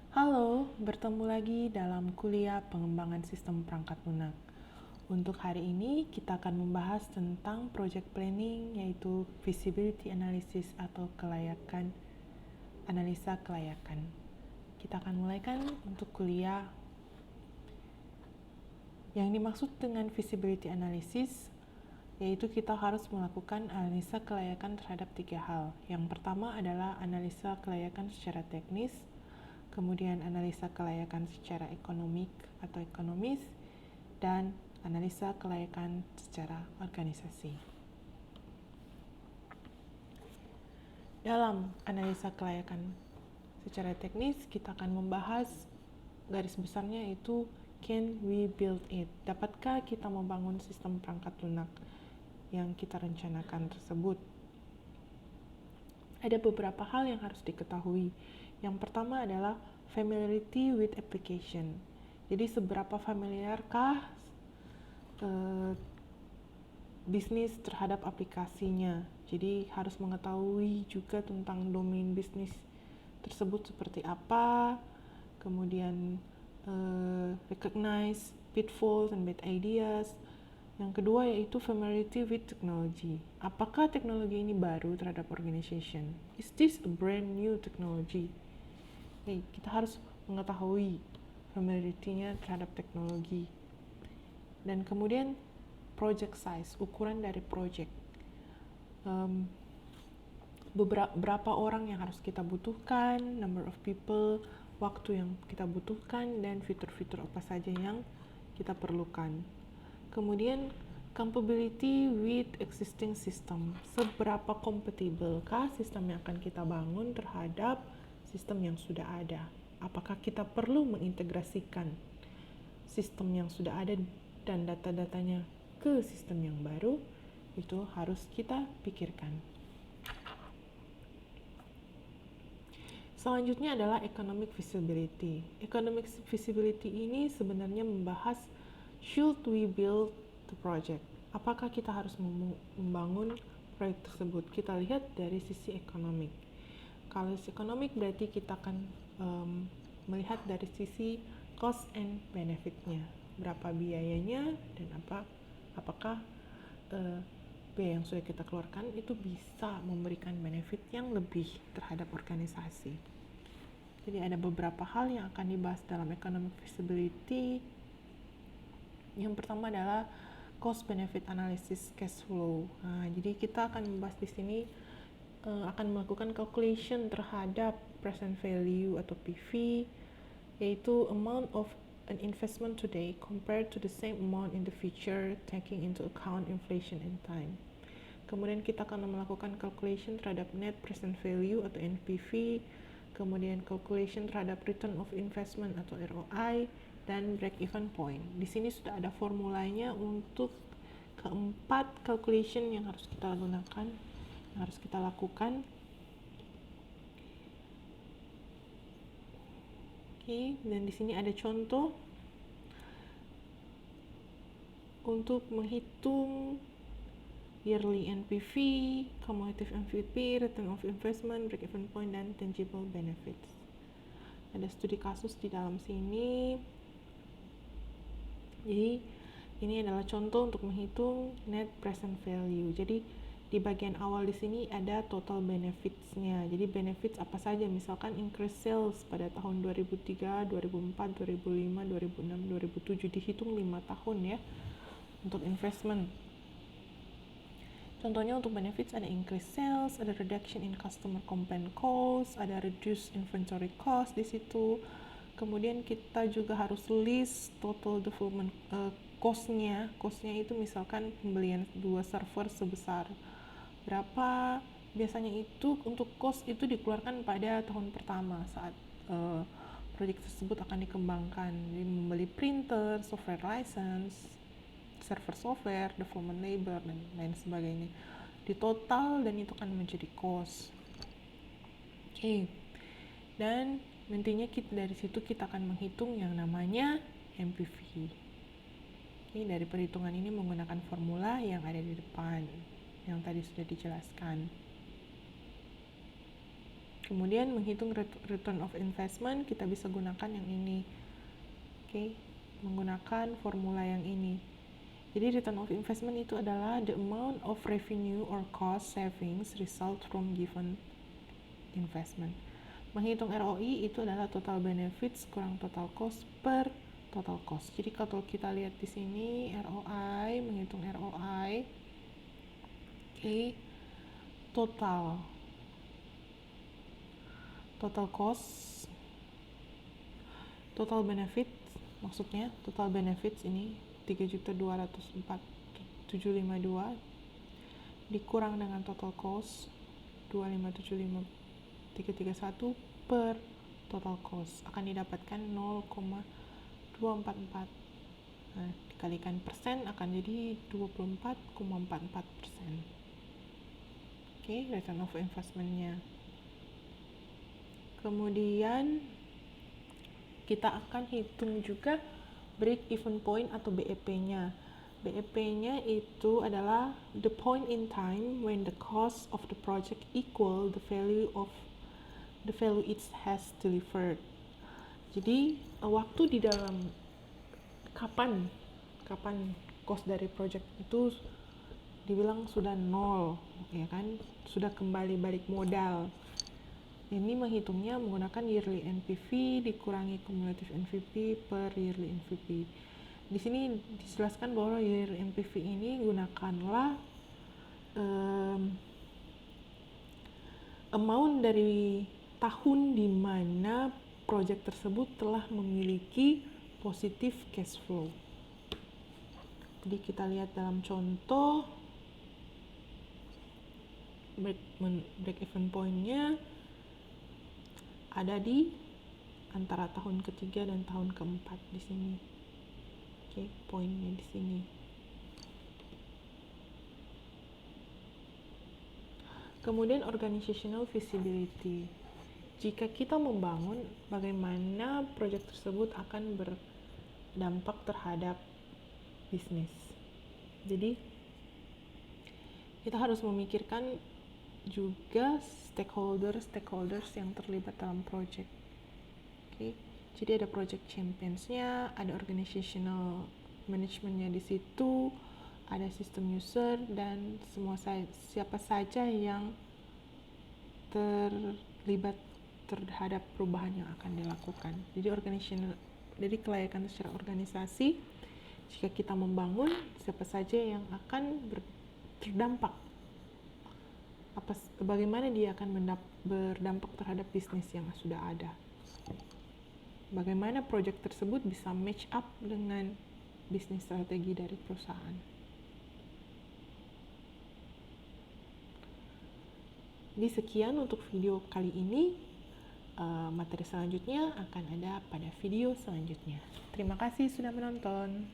Halo, bertemu lagi dalam kuliah pengembangan sistem perangkat lunak. Untuk hari ini, kita akan membahas tentang project planning, yaitu feasibility analysis atau kelayakan, analisa kelayakan. Kita akan mulaikan untuk kuliah. Yang dimaksud dengan feasibility analysis, yaitu kita harus melakukan analisa kelayakan terhadap 3 hal. Yang pertama adalah analisa kelayakan secara teknis, kemudian analisa kelayakan secara ekonomik atau ekonomis, dan analisa kelayakan secara organisasi. Dalam analisa kelayakan secara teknis, kita akan membahas garis besarnya yaitu can we build it? Dapatkah kita membangun sistem perangkat lunak yang kita rencanakan tersebut? Ada beberapa hal yang harus diketahui. Yang pertama adalah familiarity with application. Jadi seberapa familiarkah bisnis terhadap aplikasinya. Jadi harus mengetahui juga tentang domain bisnis tersebut seperti apa, kemudian recognize pitfalls and bad ideas. Yang kedua yaitu familiarity with technology. Apakah teknologi ini baru terhadap organization? Is this a brand new technology? Kita harus mengetahui familiarity-nya terhadap teknologi. Dan kemudian project size, ukuran dari project. Berapa orang yang harus kita butuhkan, number of people, waktu yang kita butuhkan, dan fitur-fitur apa saja yang kita perlukan. Kemudian compatibility with existing system. Seberapa compatible-kah sistem yang akan kita bangun terhadap sistem yang sudah ada? Apakah kita perlu mengintegrasikan sistem yang sudah ada dan data-datanya ke sistem yang baru? Itu harus kita pikirkan. Selanjutnya adalah economic feasibility. Economic feasibility ini sebenarnya membahas should we build the project? Apakah kita harus membangun proyek tersebut? Kita lihat dari sisi ekonomik. Kalau sisi ekonomik berarti kita akan melihat dari sisi cost and benefit-nya. Berapa biayanya dan apakah biaya yang sudah kita keluarkan itu bisa memberikan benefit yang lebih terhadap organisasi. Jadi ada beberapa hal yang akan dibahas dalam economic feasibility. Yang pertama adalah cost benefit analysis cash flow. Jadi kita akan membahas di sini akan melakukan calculation terhadap present value atau PV, yaitu amount of an investment today compared to the same amount in the future, taking into account inflation and time. Kemudian kita akan melakukan calculation terhadap net present value atau NPV, kemudian calculation terhadap return of investment atau ROI, dan break even point. Di sini sudah ada formulanya untuk keempat calculation yang harus kita gunakan, yang harus kita lakukan. Dan di sini ada contoh untuk menghitung yearly NPV, cumulative NPV, return of investment, break even point, dan tangible benefits. Ada studi kasus di dalam sini. Jadi ini adalah contoh untuk menghitung net present value. Jadi di bagian awal di sini ada total benefits-nya. Jadi benefits apa saja? Misalkan increase sales pada tahun 2003, 2004, 2005, 2006, 2007 dihitung 5 tahun ya untuk investment. Contohnya untuk benefits ada increase sales, ada reduction in customer complaint cost, ada reduce inventory cost di situ. Kemudian kita juga harus list total development cost-nya. Cost-nya itu misalkan pembelian 2 server sebesar berapa. Biasanya itu untuk cost itu dikeluarkan pada tahun pertama saat proyek tersebut akan dikembangkan. Jadi membeli printer, software license, server software, development labor, dan lain sebagainya di total, dan itu akan menjadi cost. Dan nantinya dari situ kita akan menghitung yang namanya NPV. Dari perhitungan ini menggunakan formula yang ada di depan yang tadi sudah dijelaskan. Kemudian menghitung return of investment, kita bisa gunakan yang ini. Oke, menggunakan formula yang ini. Jadi return of investment itu adalah the amount of revenue or cost savings result from given investment. Menghitung ROI itu adalah total benefits kurang total cost per total cost. Jadi kalau kita lihat di sini ROI, menghitung ROI, oke, total cost, total benefit, maksudnya total benefits ini 3.204.752 dikurang dengan total cost 2575331 per total cost akan didapatkan 0,244. Nah, dikalikan persen akan jadi 24,44%. Oke, return of investment-nya. Kemudian kita akan hitung juga break even point atau BEP-nya. BEP-nya itu adalah the point in time when the cost of the project equal the value it has delivered. Jadi waktu di dalam kapan cost dari project itu dibilang sudah nol, ya kan? Sudah kembali balik modal. Ini menghitungnya menggunakan yearly NPV dikurangi cumulative NPV per yearly NPV. Di sini dijelaskan bahwa yearly NPV ini gunakanlah amount dari tahun di mana project tersebut telah memiliki positive cash flow. Jadi kita lihat dalam contoh break even point-nya ada di antara tahun ketiga dan tahun keempat di sini. Oke, poinnya di sini. Kemudian organizational feasibility. Jika kita membangun bagaimana proyek tersebut akan berdampak terhadap bisnis. Jadi kita harus memikirkan juga stakeholders yang terlibat dalam project. Oke, jadi ada project champions-nya, ada organizational management-nya di situ, ada system user dan siapa saja yang terlibat terhadap perubahan yang akan dilakukan. Jadi kelayakan secara organisasi, jika kita membangun, siapa saja yang akan terdampak, bagaimana dia akan berdampak terhadap bisnis yang sudah ada. Bagaimana proyek tersebut bisa match up dengan bisnis strategi dari perusahaan. Jadi sekian untuk video kali ini. Materi selanjutnya akan ada pada video selanjutnya. Terima kasih sudah menonton.